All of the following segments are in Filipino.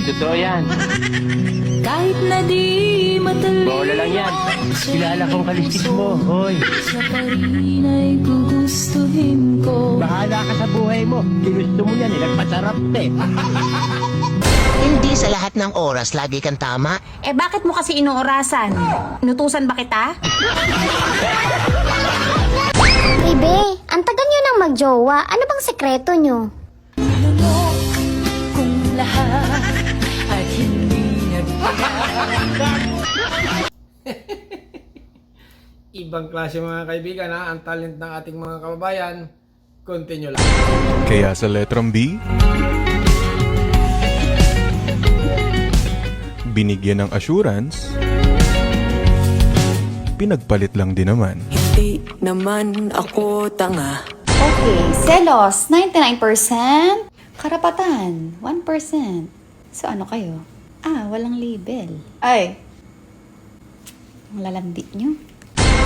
Hindi totoo yan. Kahit na di matalino, Bola lang yan. Kilala kong kalistis mo, hoy. siya pa rin ay gugustuhin ko. Bahala ka sa buhay mo. Ginusto mo yan, nagpasarap eh. Hindi sa lahat ng oras lagi kang tama. Eh bakit mo kasi inuurasan? Inutusan ba kita? Bebe, ang tagal nyo nang magjowa. Ano bang sekreto nyo? Kung lahat at hindi Ibang klase mga kaibigan ha, ang talent ng ating mga kababayan. Continue lang. Kaya sa letrang B, binigyan ng assurance, pinagpalit lang din naman. Hindi naman ako tanga. Okay, selos, 99%. Karapatan, 1%. So ano kayo? Walang label. Ay, ang lalandi nyo.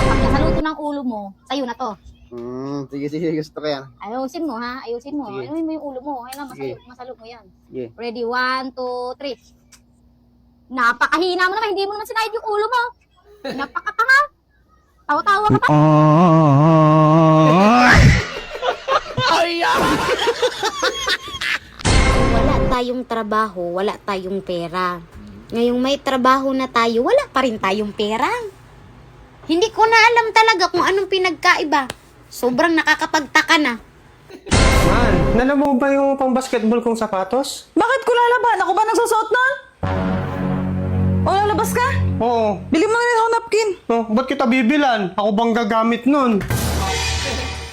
Pag nasaluto ng ulo mo, sa'yo na to. Sige, gusto ko yan. Ayusin mo ha, ayusin mo. Sige. Ayusin mo yung ulo mo. Ayun na, Sige. masalo mo yan. Sige. Ready, 1, 2, 3. Napakahina mo naman, hindi mo naman sinayad yung ulo mo. Napakatanga. Tawa-tawa ka pa. Wala tayong trabaho, wala tayong pera. Ngayong may trabaho na tayo, wala pa rin tayong pera. Hindi ko na alam talaga kung anong pinagkaiba. Sobrang nakakapagtaka na. Man, nala mo ba yung pang basketball kong sapatos? Bakit ko lalaban? Ako ba nagsusuot nun? O lalabas ka? Oo. Bili mo na rin ako napkin. Oh, ba't kita bibilan? Ako bang gagamit nun?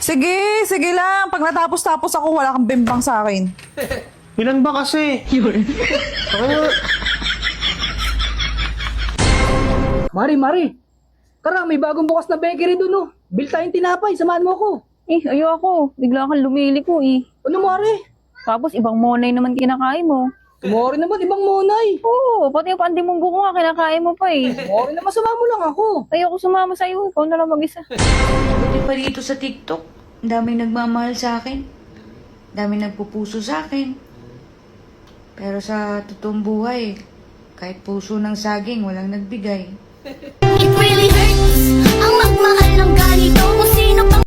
Sige lang. Pag natapos-tapos ako, wala kang bimbang sa akin. Ilan ba kasi? Mari. Tara, may bagong bukas na bakery dun, oh. Bil tayong tinapay, samahan mo ako. Ayoko. Bigla kang lumiliko eh. Ano, Mari? Tapos ibang monay naman kinakain mo. Mari naman, ibang monay. Oo, pati yung panding mong buko nga kinakain mo pa eh. Mari naman, samahan mo lang ako. Ayoko sumama sa'yo, ikaw na lang mag-isa. Buti pa dito sa TikTok. Ang daming nagmamahal sa akin. Ang daming nagpupuso sa akin. Pero sa totoong buhay, kahit puso ng saging, walang nagbigay. It really hurts ang magmahal ng ganito kung sino pang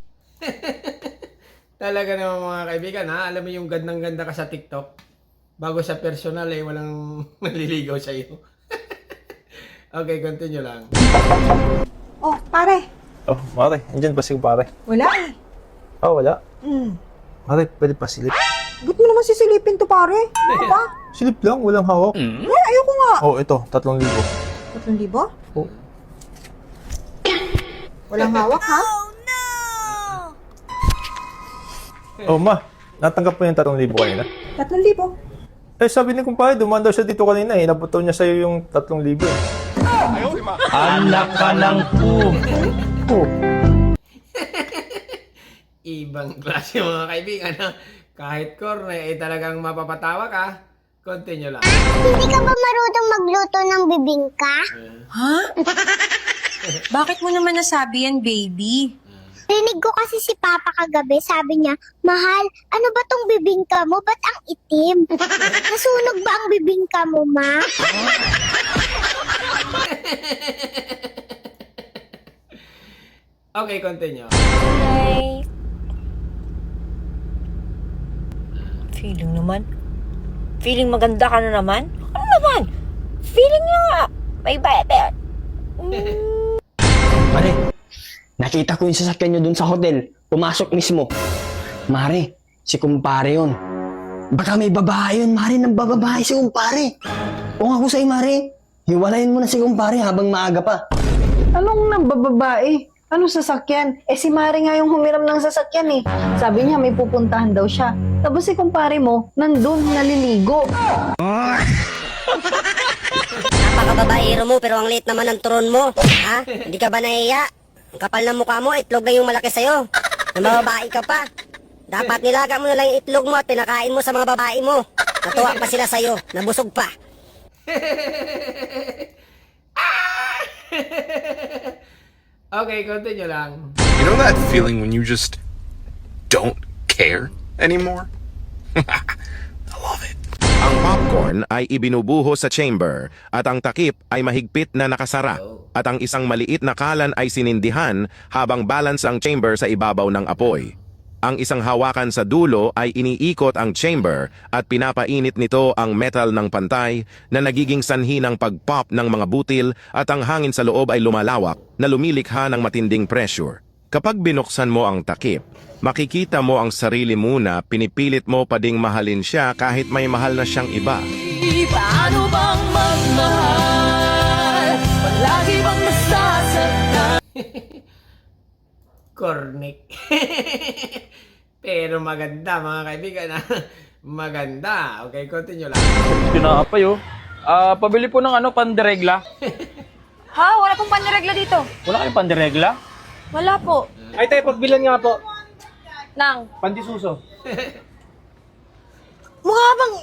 Talaga naman mga kaibigan ha, alam mo yung gandang-ganda ka sa TikTok. Bago sa personal walang naliligaw sa iyo. Okay, continue lang. Oh, pare. Oh, Mare, andyan ba si pare? Wala eh. Wala. Mare, pwede pa silip. Ba't mo naman sisilipin to, pare? Ano ba? Silip lang, walang hawak. Ayoko nga. Oh, ito, 3,000. 3,000? Oh. Walang hawak, ha? Oh, ma, natanggap mo yung 3,000 kanina? 3,000? Eh, sabi ni kumpare, dumaan daw siya dito kanina eh. Nabuto niya sa'yo yung 3,000 eh. Anak ka ng Oh. Ibang klase mga kaibigan ha. Kahit corny talagang mapapatawa ka. Continue lang. Hindi ka ba marunong magluto ng bibingka? Bakit mo naman nasabi yan, baby? Rinig ko kasi si Papa kagabi, sabi niya, Mahal, ano ba tong bibingka mo? Ba't ang itim? Nasunog ba ang bibingka mo, Ma? Okay, continue. Feeling naman? Feeling maganda ka na naman? Ano naman? Feeling nga. May bayad yan. Mare, nakita ko yung sasakyan nyo dun sa hotel. Pumasok mismo. Mare, si kumpare yun. Baka may babae yun, Mare. Nang bababae si kumpare. O nga ko sa'yo, Mare. Hiwalayin mo na si kumpare habang maaga pa. Anong nambababae? Anong sasakyan? Si Mari nga yung humiram ng sasakyan eh. Sabi niya may pupuntahan daw siya. Tapos si kumpare mo, nandun, naliligo. Napakababaero mo pero ang liit naman ng turon mo. Ha? Hindi ka ba nahiya? Ang kapal ng mukha mo, itlog na yung malaki sa'yo. Namababae ka pa. Dapat nilaga mo na lang yung itlog mo at pinakain mo sa mga babae mo. Natuwa pa sila sa'yo, nabusog pa. Okay, continue lang. You know that feeling when you just don't care anymore? I love it. Ang Popcorn popcorn ay ibinubuho sa chamber at ang takip ay mahigpit na nakasara at ang isang maliit na kalan ay sinindihan habang balance ang chamber sa ibabaw ng apoy. Ang isang hawakan sa dulo ay iniikot ang chamber at pinapainit nito ang metal ng pantay na nagiging sanhi ng pag-pop ng mga butil at ang hangin sa loob ay lumalawak na lumilikha ng matinding pressure. Kapag binuksan mo ang takip, makikita mo ang sarili muna, pinipilit mo pa ding mahalin siya kahit may mahal na siyang iba. Paano bang magmahal? Palagi bang masasaktan? Cornic. Pero maganda mga kaibigan. Maganda. Okay, continue lang. Pinapay oh. Pabili po ng pandiregla. Ha? Wala pong pandiregla dito. Wala kayong pandiregla? Wala po. Ay tayo, pagbilan nga po. Nang, Pandisuso. mukha bang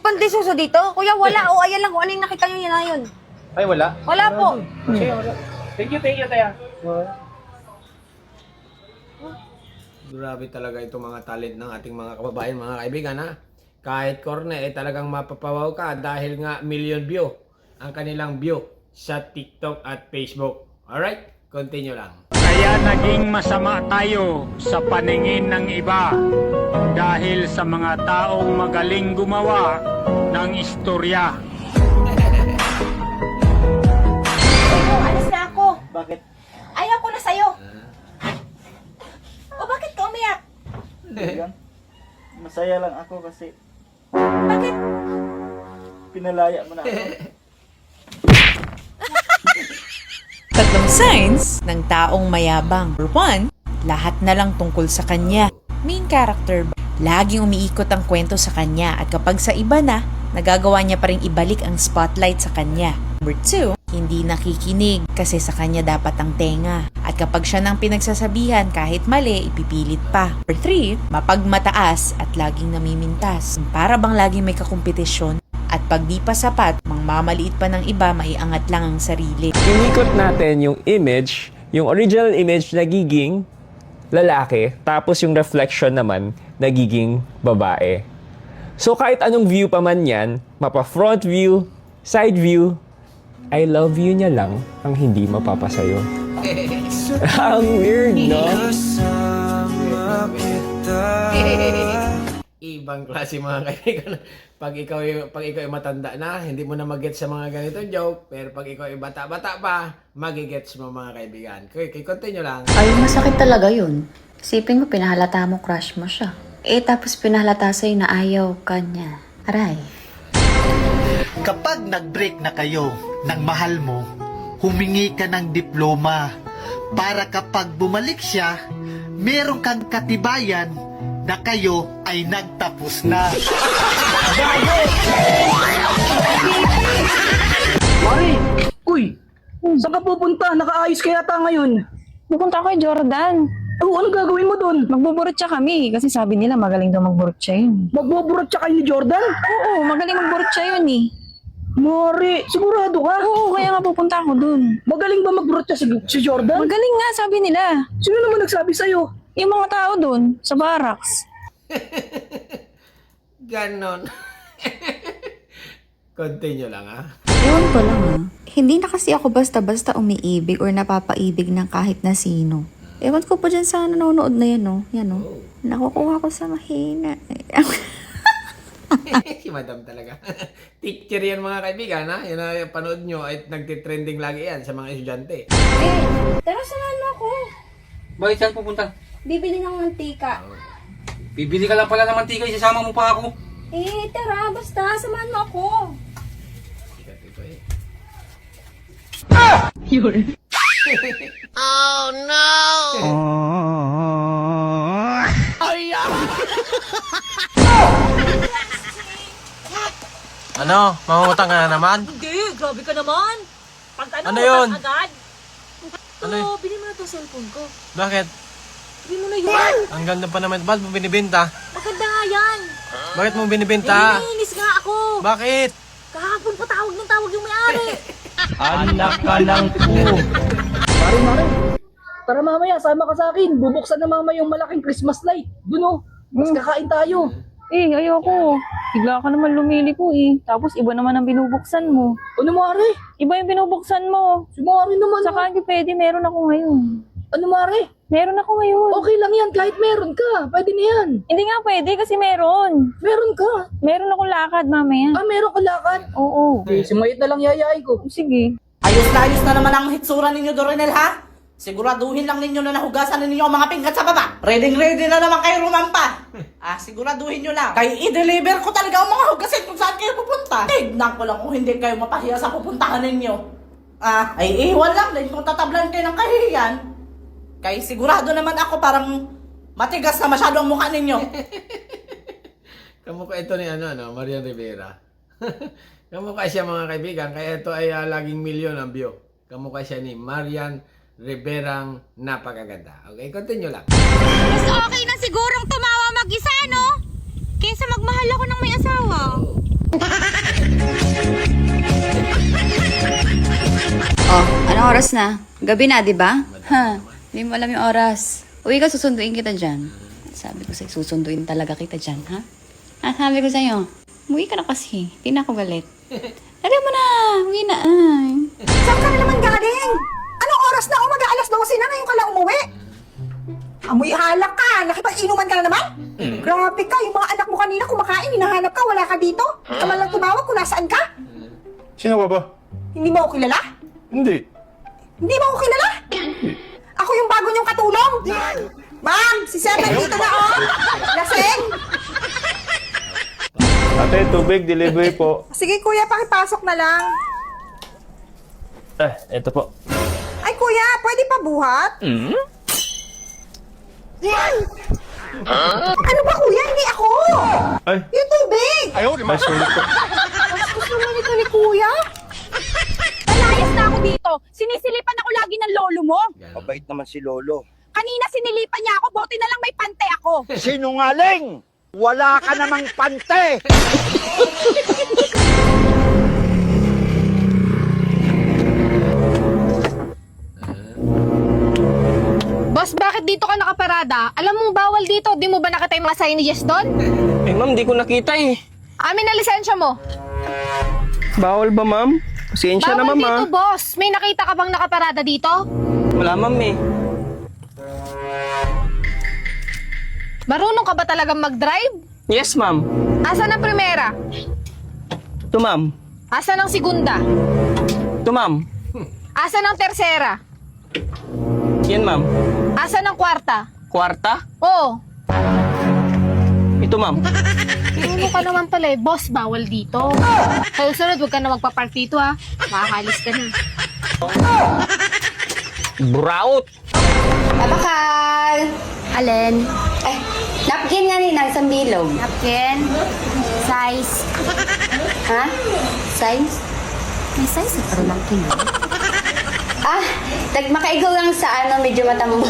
pandisuso dito? Kuya, wala. O, ayan lang kung ano yung nakita nyo yun na yun. Ay, wala? Wala po. Sige, wala. Thank you, Taya. Grabe talaga itong mga talent ng ating mga kababayan, mga kaibigan, ha? Kahit corne, talagang mapapawaw ka dahil nga million view ang kanilang view sa TikTok at Facebook. Alright? Continue lang. Kaya naging masama tayo sa paningin ng iba dahil sa mga taong magaling gumawa ng istorya. Alis na ako. Bakit? Ayaw ko na sa'yo. O, bakit ka umiyak? Masaya lang ako kasi Bakit? pinalaya mo na ako. Tatlong signs ng taong mayabang. Number 1, lahat na lang tungkol sa kanya. Main character, laging umiikot ang kwento sa kanya at kapag sa iba na, nagagawa niya pa rin ibalik ang spotlight sa kanya. Number 2, hindi nakikinig kasi sa kanya dapat ang tenga. At kapag siya nang pinagsasabihan kahit mali, ipipilit pa. Number 3, mapagmataas at laging namimintas. Para bang laging may kakompetisyon at pag di pa sapat, mangmamaliit pa ng iba, maiangat lang ang sarili. Inikot natin yung image, yung original image nagiging lalaki, tapos yung reflection naman nagiging babae. So kahit anong view pa man yan, mapa front view, side view, I love you niya lang ang hindi mapapasayo. Ang weird, no? Ibang klase mga kaibigan. Pag ikaw ay matanda na, hindi mo na mag-gets sa mga ganitong joke. Pero pag ikaw ay bata-bata pa, mag-gets mo mga kaibigan. Okay, continue lang. Ay, masakit talaga yun. Isipin mo, pinahalata mo crush mo siya. Tapos pinahalata sa'yo na ayaw ka niya. Aray. Kapag nag-break na kayo ng mahal mo, humingi ka ng diploma para kapag bumalik siya, meron kang katibayan na kayo ay nagtapos na. Mari! Uy! Saan ka pupunta? Nakaayos ka yata ngayon. Pupunta ako kay Jordan. Oh, ano gagawin mo doon? Magbuburot siya kami kasi sabi nila magaling daw magburot siya yun. Magbuburot siya kayo ni Jordan? Oo, magaling magburot siya yun eh. Mari, sigurado ka? Oo, kaya nga pupunta ako dun. Magaling ba magburot siya si Jordan? Magaling nga, sabi nila. Sino naman nagsabi sa'yo? Yung mga tao dun, sa barracks. Ganon. Continue lang, ha? Ewan ko lang Hindi na kasi ako basta-basta umiibig or napapaibig ng kahit na sino. Ewan ko pa dyan sa nanonood na yan, no? Yan, no? Nakukuha ko sa mahina. Si Madam talaga. Teacher yan mga kaibigan, ha? Yan na panood nyo at nagtitrending lagi yan sa mga estudyante. Tara, samahan mo ako. Bakit saan pupunta? Bibili ng mantika. Bibili ka lang pala ng mantika, isasama mo pa ako. Tara, basta, samahan mo ako. Oh no! Ano? Mangungutang ka na naman? Hindi, grabe ka naman. Pag Ano yun? agad. Ano yun? Bili mo na itong cellphone ko. Bakit? Bili mo na yun. Ang ganda pa naman. Ba't mo binibenta? Maganda nga yan. Bakit mo binibenta? Naiinis nga ako. Bakit? Kahapon pa tawag ng tawag yung may-ari. Anak ka ng po. Mari. Tara mamaya, sama ka sa akin. Bubuksan na mama yung malaking Christmas light. Doon, oh. Mas kakain tayo. Ayoko. Bigla ka naman lumiliko eh. Tapos iba naman ang binubuksan mo. Ano Mare? Iba yung binubuksan mo. Si Mare naman. Saka hindi pwede, meron ako ngayon. Ano Mare? Meron ako ngayon. Okay lang yan kahit meron ka. Pwede na yan. Hindi nga pwede kasi meron. Meron ka. Meron akong lakad mamaya. Ah, meron ka lakad? Oo. Si Mayit na lang yayain ko. Sige. Ayos na naman ang hitsura ninyo, Dorinel, ha? Siguraduhin lang ninyo na nahugasan ninyo ang mga pinggan sa baba. Ready na naman kayo rumampa. Siguraduhin nyo lang. Kaya i-deliver ko talaga ang mga hugasin kung saan kayo pupunta. Tignan ko lang kung hindi kayo mapahiya sa pupuntahan ninyo. Ay iwan lang din kung tatablan kayo ng kahihiyan. Kaya sigurado naman ako parang matigas na masyado ang mukha ninyo. Kamukha ito ni Marian Rivera. Kamukha siya mga kaibigan, kaya ito ay laging milyon ang view. Kamukha siya ni Marian Riverang napakaganda. Okay, continue lang. Mas okay na sigurong tumawa mag-isa, no? Kaysa magmahal ako ng may asawa. Oh, anong oras na? Gabi na, di ba? Ha, hindi mo alam yung oras. Uwi ka, susunduin kita dyan. Sabi ko sa'yo, susunduin talaga kita dyan, ha? Sabi ko sa'yo, uwi ka na kasi. Hindi na ako galit. Dali mo na, uwi na. Ay. Saan ka na naman galing? Anong oras na? Mag-aalas 12 na ngayon ka lang umuwi. Amoy halak ka. Nakipag-inuman ka na naman? Grabe ka. Yung mga anak mo kanina kumakain, hinahanap ka, wala ka dito. Hindi ka man lang tumawag kung nasaan ka. Sino ka ba? Hindi mo ako kilala? Hindi. Hindi mo ako kilala? Ako yung bago niyong katulong. Ma'am, si Sir nandito na, oh. Lasing. Ate, tubig, delivery po. Sige kuya, pakipasok na lang. Eto po. Ay kuya, pwede pa buhat? Ano ba kuya? Hindi ako! Ay. Yung tubig! Ay, sulit po. Gusto naman ito ni kuya? Nalayas na ako dito. Sinisilipan ako lagi ng lolo mo. Mabait naman si Lolo. Kanina sinilipan niya ako, buti na lang may pante ako. Sinungaling! Wala ka namang pante! Boss, bakit dito ka nakaparada? Alam mong bawal dito. Di mo ba nakita yung mga signages doon? Eh ma'am, di ko nakita eh. Amin na lisensya mo. Bawal ba ma'am? Pasensya na Bawal ma'am dito, boss. May nakita ka bang nakaparada dito? Wala ma'am eh. Marunong ka ba talagang mag-drive? Yes ma'am. Asan ang primera? Ito ma'am. Asan ang segunda? Ito ma'am. Asan ang tersera? Yan ma'am. Asan ang kwarta? Kwarta? Oo. Ito ma'am. Ano ka naman pala eh, boss, bawal dito. Kaya sunod, huwag ka na magpapark dito ha. Makakalis ka na. Buraot. Abakal! Alin? Napkin nga nila, isang bilog. Napkin? Size? Ha? Size? May size na parang lang kino. Makaigaw lang sa medyo matambo.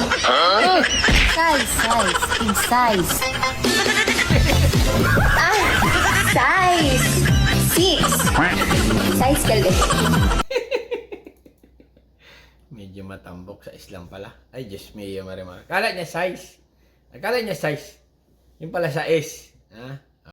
Size. Big size. Size! 6! Size ka din. Medyo matambok sa Islam pala. Ay, Diyos mio, Marimar. Akala niya size. Yung pala sa S. Ha?